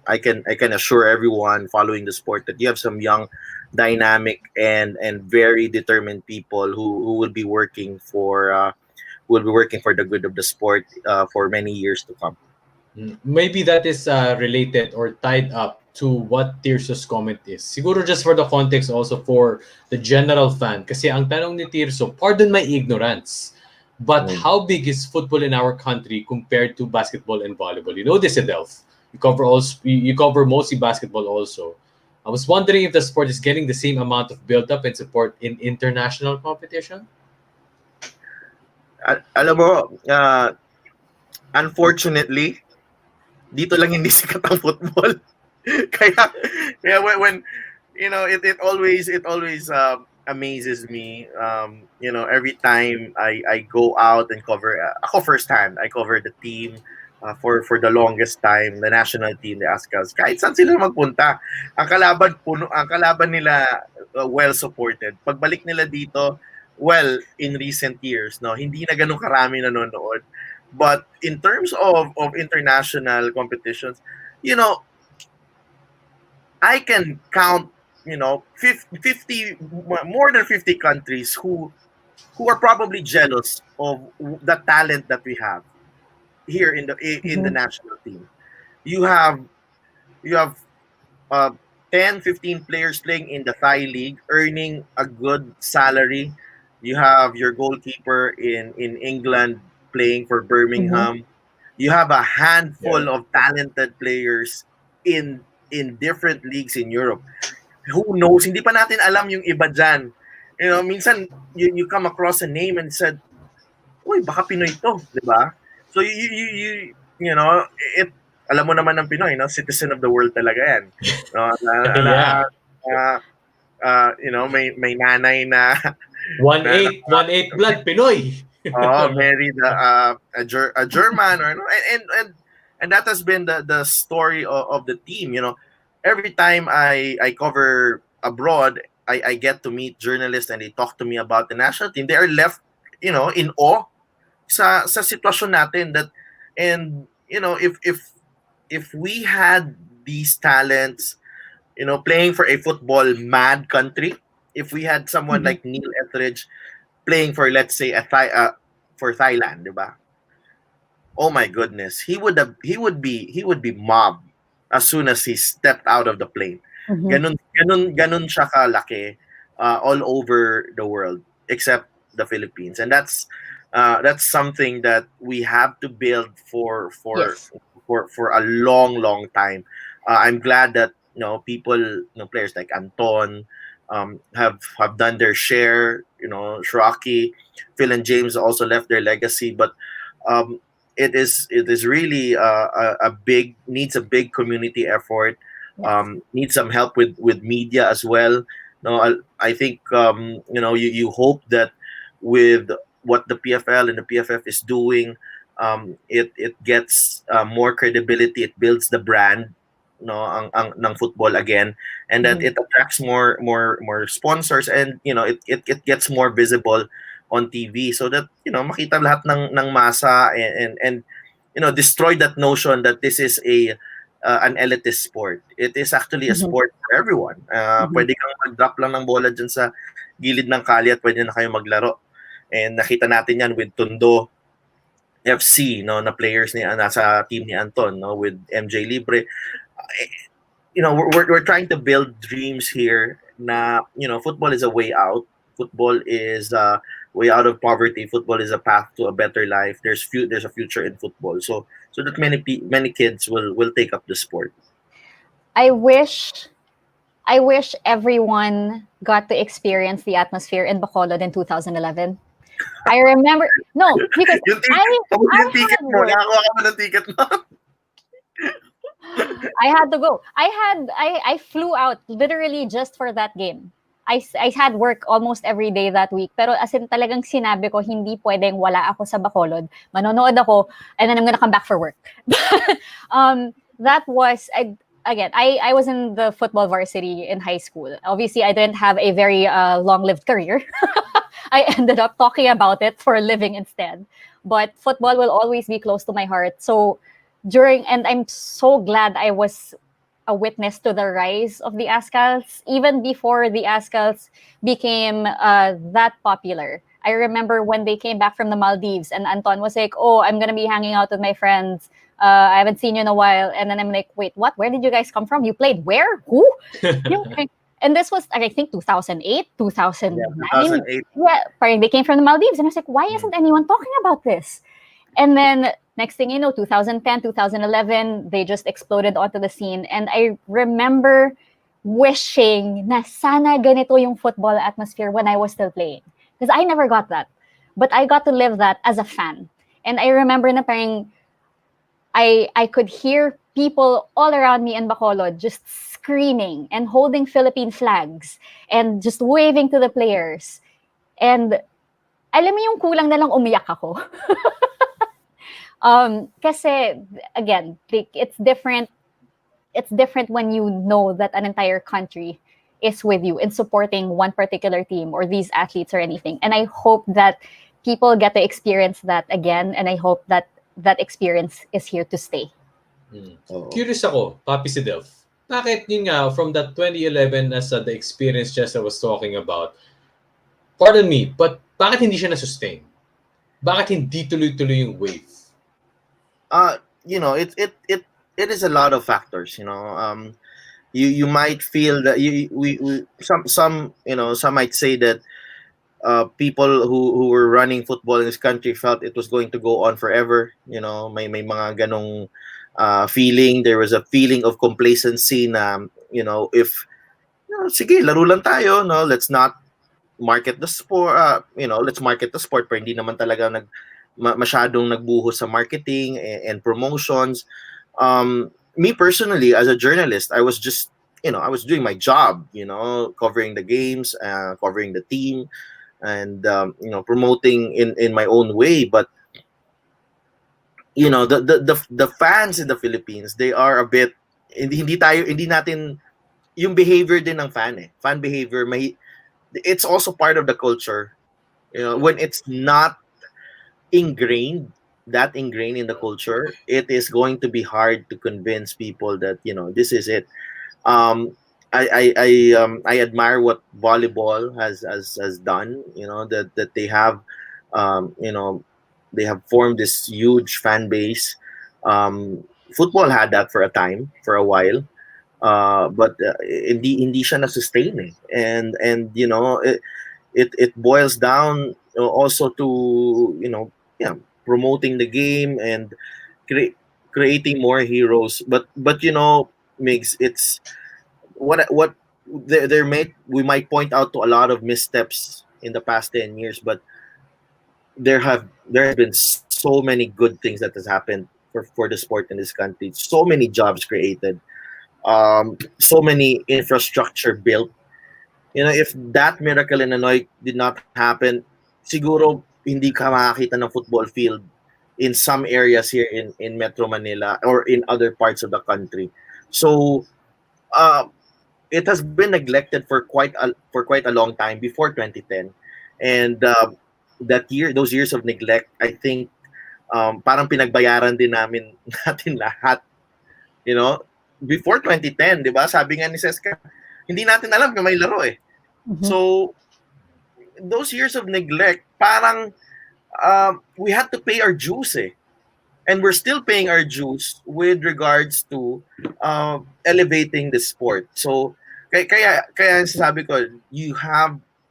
I can assure everyone following the sport that you have some young, dynamic, and very determined people who will be working for the good of the sport for many years to come. Maybe that is related or tied up to what Tirso's comment is. Siguro just for the context also for the general fan. Kasi ang tanong ni Tirso, pardon my ignorance, but how big is football in our country compared to basketball and volleyball? You know this, Cedelf. You cover mostly basketball also. I was wondering if the sport is getting the same amount of build-up and support in international competition? Alam mo, unfortunately, dito lang hindi sikat ang football. kaya when it always amazes me. Every time I go out and cover, ako firsthand, I cover the team for the longest time, the national team, the Azcas. Kahit saan sila magpunta, ang kalaban nila well supported. Pagbalik nila dito, well, in recent years, no, hindi na ganun karami nanonood. But in terms of international competitions, I can count, 50 more than 50 countries who are probably jealous of the talent that we have here in the national team. You have 10, 15 players playing in the Thai league, earning a good salary. You have your goalkeeper in England playing for Birmingham. You have a handful of talented players in different leagues in Europe. Who knows? Hindi pa natin alam yung iba dyan. Minsan you come across a name and said, "Uy, baka Pinoy to," 'di ba? So alam mo naman ng Pinoy, citizen of the world talaga 'yan. May nanay na 1/8 blood Pinoy. Married a German, and that has been the story of the team. Every time I cover abroad, I get to meet journalists and they talk to me about the national team. They are left, in awe sa sitwasyon natin that, and if we had these talents, playing for a football mad country, if we had someone like Neil Etheridge playing for, let's say, for Thailand, diba? Oh my goodness, he would be mobbed as soon as he stepped out of the plane. Ganun siya kalaki all over the world except the Philippines, and that's something that we have to build for a long time. I'm glad that people, players like Anton have done their share. Shiraki, Phil and James also left their legacy, but it is really needs a big community effort. Needs some help with media as well. I think you hope that with what the PFL and the PFF is doing, it gets more credibility. It builds the brand, ng football again, and that it attracts more sponsors, and it gets more visible on TV, so that makita lahat ng masa, and destroy that notion that this is an elitist sport. It is actually a sport for everyone. Pwede kang mag-drop lang ng bola dyan sa gilid ng kalye at pwede na kayo maglaro. And nakita natin yan with Tondo FC, na players nasa team ni Anton, with MJ Libre. We're trying to build dreams here. Na football is a way out. Football is a way out of poverty. Football is a path to a better life. There's a future in football. So that many kids will take up the sport. I wish everyone got to experience the atmosphere in Bacolod in 2011. I remember, no, because yung ticket mo, nakakuha ka ng ticket mo. I had to go. I flew out literally just for that game. I had work almost every day that week. Pero as in talagang sinabi ko, hindi pwedeng wala ako sa Bacolod. Manonood ako, and then I'm gonna come back for work. That was, I was in the football varsity in high school. Obviously, I didn't have a very long-lived career. I ended up talking about it for a living instead. But football will always be close to my heart. So and I'm so glad I was a witness to the rise of the Ascals, even before the Ascals became that popular. I remember when they came back from the Maldives and Anton was like, "Oh, I'm gonna be hanging out with my friends. I haven't seen you in a while." And then I'm like, "Wait, what? Where did you guys come from? You played where? Who?" And this was, I think, 2008, 2009. 2008. Yeah, parang they came from the Maldives. And I was like, why isn't anyone talking about this? And then next thing you know, 2010, 2011, they just exploded onto the scene. And I remember wishing na sana ganito yung football atmosphere when I was still playing. Because I never got that. But I got to live that as a fan. And I remember na parang I could hear people all around me in Bacolod just screaming and holding Philippine flags and just waving to the players. And alam mo yung kulang na lang umiyak ako. Kasi again, it's different. It's different when you know that an entire country is with you in supporting one particular team or these athletes or anything. And I hope that people get to experience that again. And I hope that that experience is here to stay. Curious ako, Papi Cedelf. Bakit yun nga, from that 2011 as the experience Jessa was talking about, pardon me, but bakit hindi siya na-sustain? Bakit hindi tuloy-tuloy yung wave? It is a lot of factors. You might feel that some might say that people who were running football in this country felt it was going to go on forever. May mga ganong feeling. There was a feeling of complacency na, if sige, laro lang tayo, no, let's not market the sport, let's market the sport, pero hindi naman talaga masyadong nagbuhos sa marketing and promotions. Me personally, as a journalist, I was just, I was doing my job, covering the games, covering the team, and promoting in my own way. But the fans in the Philippines, they are a bit, hindi natin yung behavior din ng fan behavior, it's also part of the culture. When it's not ingrained in the culture, it is going to be hard to convince people that this is it. I admire what volleyball has done. That they have, they have formed this huge fan base. Football had that for a while, but hindi siya na-sustain and it boils down also to promoting the game and creating more heroes. But Migs, it's what we might point out to a lot of missteps in the past 10 years, but there have been so many good things that has happened for the sport in this country. So many jobs created, so many infrastructure built. If that miracle in Hanoi did not happen, siguro hindi ka makakita ng football field in some areas here in Metro Manila or in other parts of the country. So it has been neglected for quite a long time before 2010, and those years of neglect, I think parang pinagbayaran din natin lahat. Before 2010, 'di ba? Sabi nga ni Cesca, hindi natin alam na may laro eh. Mm-hmm. So those years of neglect, parang we had to pay our dues eh. And we're still paying our dues with regards to elevating the sport. So kaya sabi ko,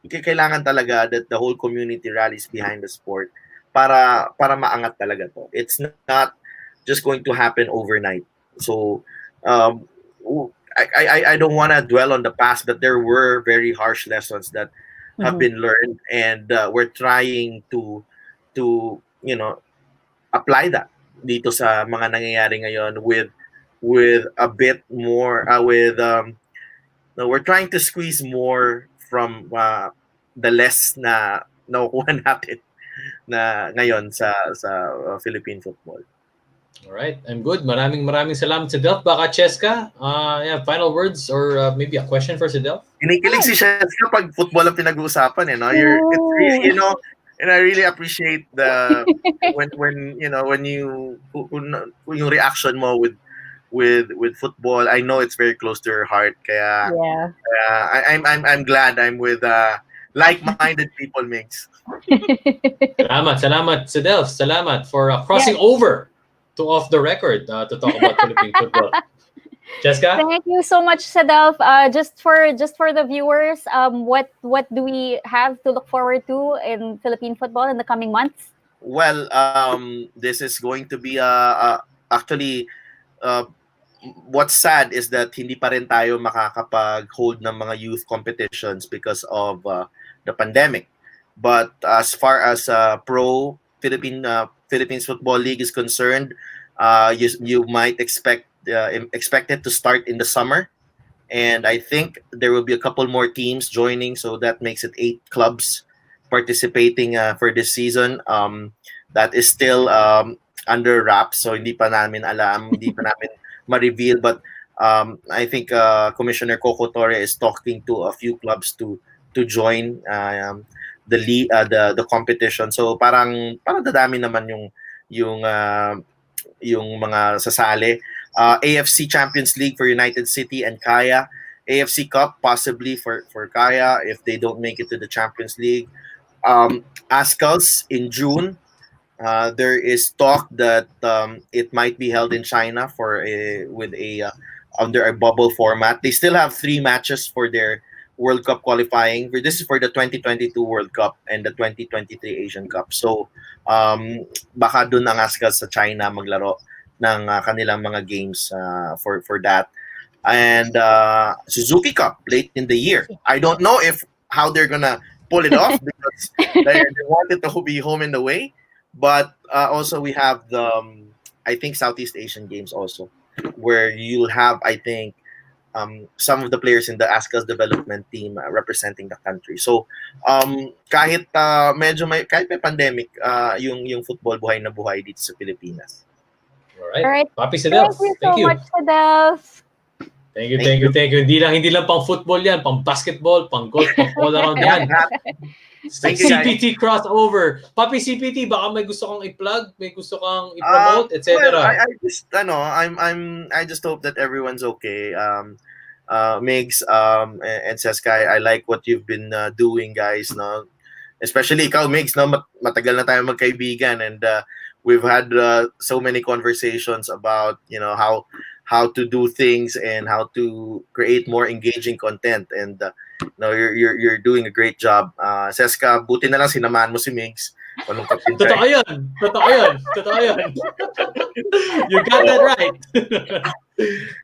kailangan talaga that the whole community rallies behind the sport para maangat talaga to. It's not just going to happen overnight. So I don't want to dwell on the past, but there were very harsh lessons that have been learned, and we're trying to apply that dito sa mga nangyayari ngayon with with a bit more no, we're trying to squeeze more from the less na nakukuha natin na ngayon sa Philippine football. All right, I'm good. Maraming salamat sa Cedelf. Baka Cesca, yeah, final words or maybe a question for Cedelf? Kinikilig si Cesca pag football ang pinag-uusapan it's really, and I really appreciate the when you yung reaction mo with football. I know it's very close to your heart. Kaya I'm glad I'm with like-minded people, Migs. Salamat Cedelf. Salamat for crossing over to Off the Record to talk about Philippine football. Cesca? Thank you so much, Cedelf. Just for the viewers, what do we have to look forward to in Philippine football in the coming months? Well, this is going to be actually what's sad is that hindi pa rin tayo makakapag-hold ng mga youth competitions because of the pandemic. But as far as pro Philippines Football League is concerned, you might expect it to start in the summer, and I think there will be a couple more teams joining, so that makes it 8 clubs participating for this season. That is still under wraps, so hindi pa namin alam, hindi pa namin ma-reveal, but I think Commissioner Coco Torre is talking to a few clubs to join the league, the competition. So parang dadami naman yung mga sasali. AFC Champions League for United City and Kaya. AFC Cup possibly for Kaya if they don't make it to the Champions League. ASCALs in June. There is talk that it might be held in China under a bubble format. They still have 3 matches for their World Cup qualifying. This is for the 2022 World Cup and the 2023 Asian Cup. So baka dun ang ASCALs sa China maglaro ng kanilang mga games for that. And Suzuki Cup late in the year. I don't know how they're gonna pull it off because they wanted to be home and away. But also we have the I think Southeast Asian Games also, where you'll have I think some of the players in the ASCA's development team representing the country. So kahit may pandemic, yung football buhay na buhay dito sa Pilipinas. All right. Papi Cedelf. Thank you so much, Cedelf. Thank you. Hindi lang pang football yan, pang basketball, pang golf, pang all around yan. CPT crossover. Papi CPT, baka may gusto kang i-plug, may gusto kang i-promote, etc. Well, I just I just hope that everyone's okay. Migs and Cesca, I like what you've been doing, guys, no? Especially ikaw, Migs, no? Matagal na tayo magkaibigan, and we've had so many conversations about how to do things and how to create more engaging content, and you're doing a great job. Cesca, buti na lang sinamahan mo si Migs. Totoo yan. You got that right.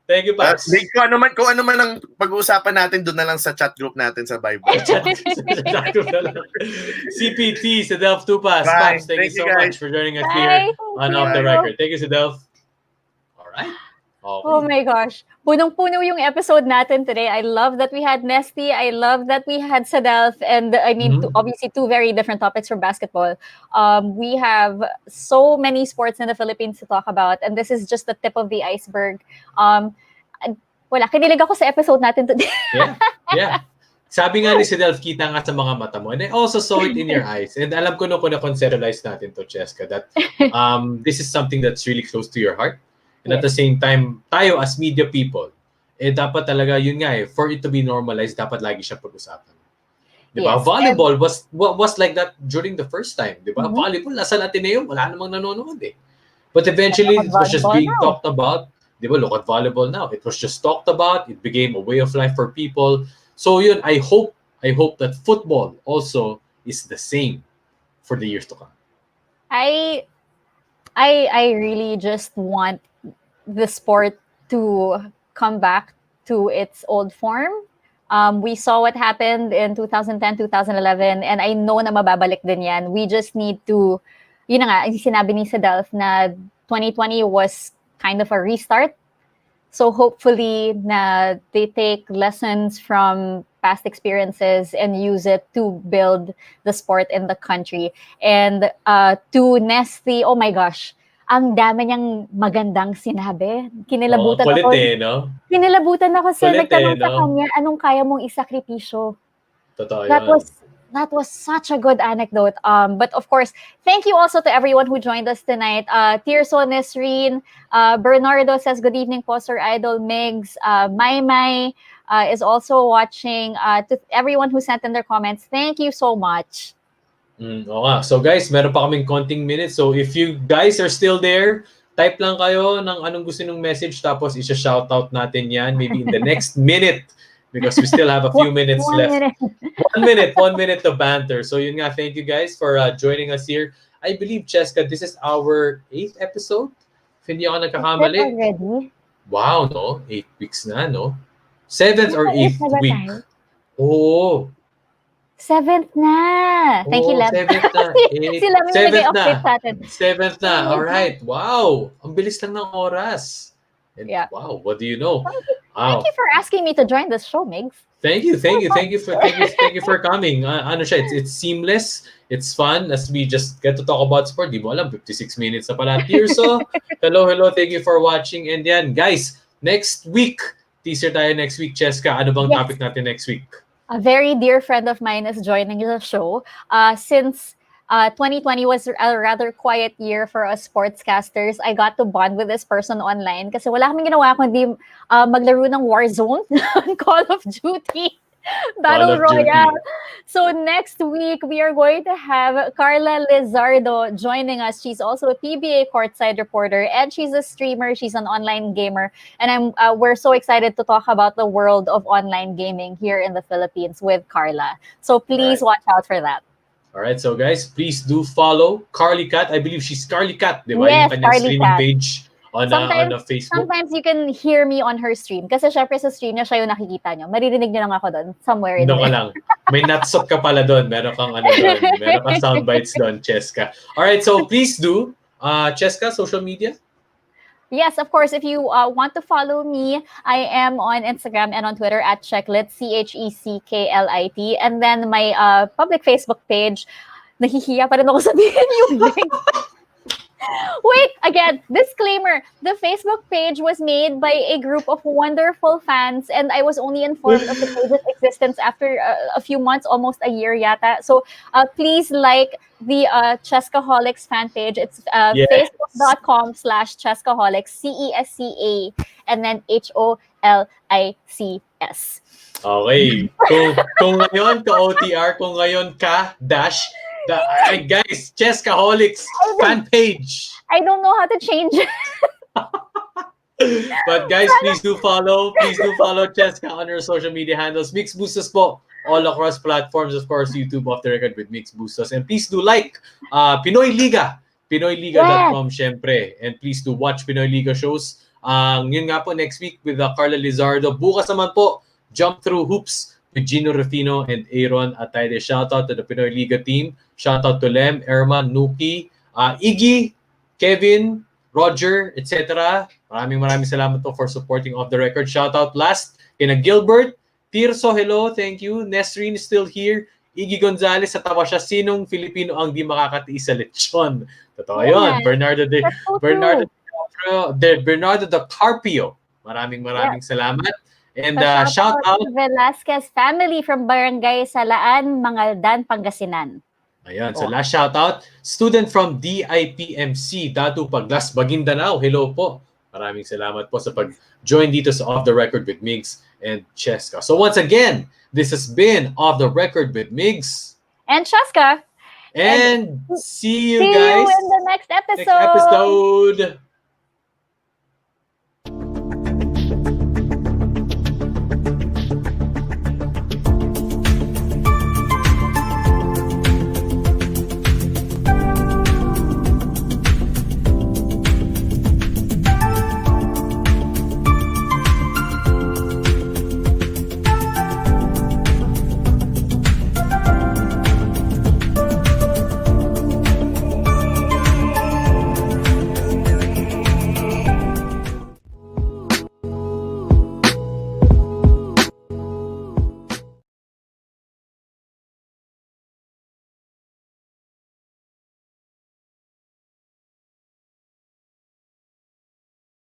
Thank you, Paps. Kung ano man ang pag-uusapan natin, doon na lang sa chat group natin sa Bible. CPT, Cedelf Tupas. Paps, thank you so much for joining us here on Off the Record. Thank you, Cedelf. All right. Okay. Oh my gosh. Punong-puno yung episode natin today. I love that we had Nesthy. I love that we had Cedelf. And I mean, obviously 2 very different topics for basketball. We have so many sports in the Philippines to talk about. And this is just the tip of the iceberg. Kinilig ako sa episode natin today. Yeah. Sabi nga ni Cedelf, kita nga sa mga mata mo. And I also saw it in your eyes. And alam ko na kung na-conceptualize natin to, Cesca, that this is something that's really close to your heart. And at the same time, tayo as media people, dapat talaga yun nga for it to be normalized, dapat lagi siya pag-usapan. Diba? Yes. Volleyball was like that during the first time. Diba? Volleyball, nasa Ateneo, wala namang nanonood eh. But eventually, it was just being talked about. Diba? Look at volleyball now. It was just talked about. It became a way of life for people. So yun, I hope that football also is the same for the years to come. I really just want the sport to come back to its old form. We saw what happened in 2010, 2011, and I know na mababalik din yan. We just need to, yun na nga, sinabi ni Cedelf na 2020 was kind of a restart. So hopefully na they take lessons from past experiences and use it to build the sport in the country. And to Nesthy, oh my gosh, ang dami niyang magandang sinabi. Oo, Kinilabutan kulit ako. no? Kinilabutan ako sa Kulit nagtanong sa no? kanya, anong kaya mong isakripisyo? Totoo That yun. was such a good anecdote. But of course, thank you also to everyone who joined us tonight. Tirso Nesreen, Bernardo says good evening po, Sir Idol Migs. Mai is also watching. To everyone who sent in their comments, thank you so much. Oo nga. So guys, meron pa kaming konting minutes. So if you guys are still there, type lang kayo ng anong gusto nyong message tapos isa-shoutout natin yan maybe in the next minute because we still have a few minutes One left. minute. 1 minute to banter. So yun nga, thank you guys for joining us here. I believe, Cesca, this is our 8th episode. If hindi ako Is it nagkakamali. already? Wow, no? 8 weeks na, no? 7th or 8th Na ba week. tayo? Oo. 7th na. Thank you, Oo, Lab. 7th na. Sila may 7th na. nag-update sa atin. 7th na. All right. Wow. Ang bilis lang ng oras. And Yeah. wow, what do you know? Thank you for asking me to join this show, Migs. Thank you for coming. Ano siya, it's seamless, it's fun as we just get to talk about sport. Di mo alam, 56 minutes na pala. Tirso, hello, thank you for watching. And yan, guys, next week, teaser tayo next week. Cesca, ano bang Yes. topic natin next week? A very dear friend of mine is joining the show. Since 2020 was a rather quiet year for us sportscasters, I got to bond with this person online kasi wala kaming ginawa kundi maglaro ng Warzone, Call of Duty, Battle Call of Duty. Royale. So next week, we are going to have Carla Lizardo joining us. She's also a PBA courtside reporter and she's a streamer. She's an online gamer. And we're so excited to talk about the world of online gaming here in the Philippines with Carla. So please watch out for that. All right, so guys, please do follow Carly Cat. I believe she's Carly Cat, di ba? Yes, Yung kanyang Carly streaming Cat. page on Facebook. Sometimes you can hear me on her stream. Kasi syempre sa stream niya, siya yung nakikita niyo. Maririnig niyo lang ako doon. Somewhere in Doon ka there. lang. May natsot ka pala doon. Meron kang ano doon. Meron kang sound bites doon, Cesca. All right, so please do. Cesca, social media? Yes, of course. If you want to follow me, I am on Instagram and on Twitter at Checklit, CHECKLIT. And then my public Facebook page, nahihiya pa rin ako sabihin yung link. Wait, again, disclaimer. The Facebook page was made by a group of wonderful fans and I was only informed of the page's existence after a few months, almost a year yata. So please like the Cescaholics fan page. It's facebook.com/Cescaholics, CESCA, and then HOLICS. Okay. Kung ngayon ka-OTR, kung ngayon ka-dash, guys, Cescaholics fan page. I don't know how to change it. But guys, please do follow Cesca on her social media handles. Mix Boostos po all across platforms, of course, YouTube Off the Record with Mix Boostos. And please do like Pinoy Liga, PinoyLiga.com syempre. And please do watch Pinoy Liga shows. Yun nga po next week with Carla Lizardo. Bukas naman po, Jump Through Hoops with Gino Rufino and Aaron Atayde. Shout out to the Pinoy Liga team. Shout out to Lem, Erman, Nuki, Iggy, Kevin, Roger, etc. Maraming salamat po for supporting Off the Record. Shout out last kina Gilbert, Tirso, hello, thank you. Nesreen is still here. Iggy Gonzalez, sa tawa siya, sinong Filipino ang di makakatiis sa lechon? Totoo yun. Bernardo de Carpio. Maraming salamat. And shout out to Velasquez family from Barangay Salaan, Mangaldan, Pangasinan. Ayan, so last shout out, student from DIPMC, Datu Paglas, Maguindanao. Hello po. Maraming salamat po sa pag-join dito sa Off the Record with Migs and Cesca. So once again, this has been Off the Record with Migs and Cesca. And see you guys in the next episode. Next episode.